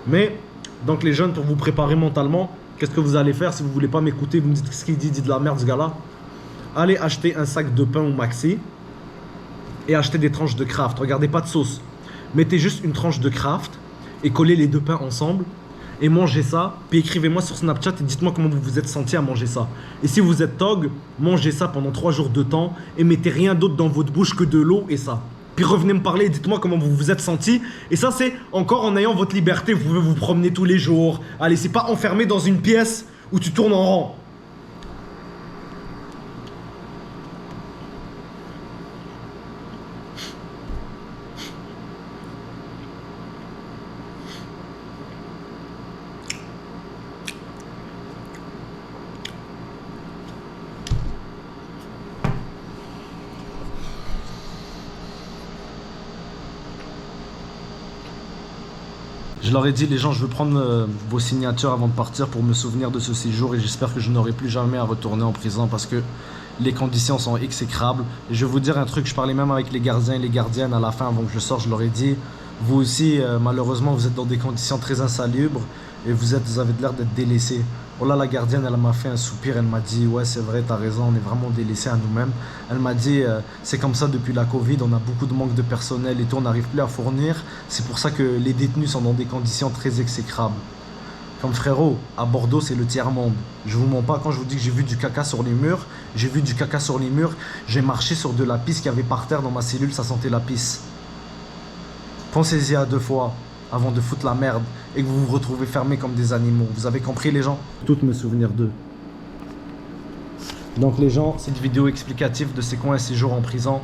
Mais, donc les jeunes, pour vous préparer mentalement, qu'est-ce que vous allez faire si vous voulez pas m'écouter? Vous me dites ce qu'il dit de la merde ce gars-là. Allez acheter un sac de pain au maxi et acheter des tranches de Kraft. Regardez, pas de sauce. Mettez juste une tranche de Kraft et collez les 2 pains ensemble et mangez ça. Puis écrivez-moi sur Snapchat et dites-moi comment vous vous êtes senti à manger ça. Et si vous êtes tog, mangez ça pendant 3 jours de temps et mettez rien d'autre dans votre bouche que de l'eau et ça. Puis revenez me parler et dites-moi comment vous vous êtes senti. Et ça, c'est encore en ayant votre liberté. Vous pouvez vous promener tous les jours. Allez, c'est pas enfermé dans une pièce où tu tournes en rond. Je leur ai dit, les gens, je veux prendre vos signatures avant de partir pour me souvenir de ce séjour et j'espère que je n'aurai plus jamais à retourner en prison parce que Les conditions sont exécrables. Et je vais vous dire un truc, je parlais même avec les gardiens et les gardiennes à la fin avant que je sorte, je leur ai dit, vous aussi, malheureusement, vous êtes dans des conditions très insalubres et vous avez l'air d'être délaissés. Oh là, la gardienne, elle m'a fait un soupir, elle m'a dit, ouais, c'est vrai, t'as raison, on est vraiment délaissés à nous-mêmes. Elle m'a dit, c'est comme ça depuis la Covid, on a beaucoup de manque de personnel et tout, on n'arrive plus à fournir. C'est pour ça que les détenus sont dans des conditions très exécrables. Comme frérot, à Bordeaux, c'est le tiers-monde. Je vous mens pas quand je vous dis que j'ai vu du caca sur les murs. J'ai vu du caca sur les murs. J'ai marché sur de la pisse qu'il y avait par terre dans ma cellule, ça sentait la pisse. Pensez-y à 2 fois avant de foutre la merde et que vous vous retrouvez fermés comme des animaux. Vous avez compris les gens? Toutes me souvenir d'eux. Donc les gens, cette vidéo explicative de c'est quoi un séjour en prison.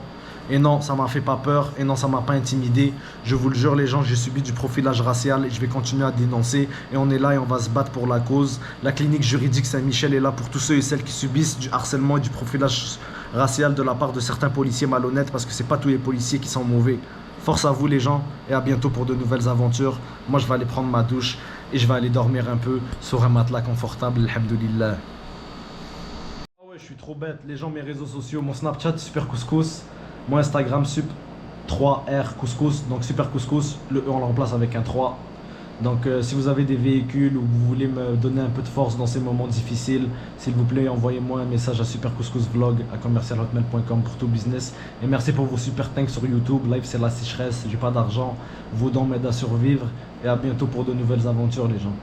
Et non, ça m'a fait pas peur. Et non, ça m'a pas intimidé. Je vous le jure les gens, j'ai subi du profilage racial et je vais continuer à dénoncer. Et on est là et on va se battre pour la cause. La clinique juridique Saint-Michel est là pour tous ceux et celles qui subissent du harcèlement et du profilage racial de la part de certains policiers malhonnêtes, parce que c'est pas tous les policiers qui sont mauvais. Force à vous les gens et à bientôt pour de nouvelles aventures. Moi je vais aller prendre ma douche et je vais aller dormir un peu sur un matelas confortable, alhamdoulilah. Ah ouais, je suis trop bête. Les gens, mes réseaux sociaux, mon Snapchat Super Couscous, mon Instagram Sup 3R Couscous, donc Super Couscous, le E on le remplace avec un 3. Donc si vous avez des véhicules ou vous voulez me donner un peu de force dans ces moments difficiles, s'il vous plaît, envoyez-moi un message à supercouscousvlog@commercialhotmail.com pour tout business. Et merci pour vos super thanks sur YouTube. Live, c'est la sécheresse, j'ai pas d'argent. Vos dons m'aident à survivre. Et à bientôt pour de nouvelles aventures, les gens.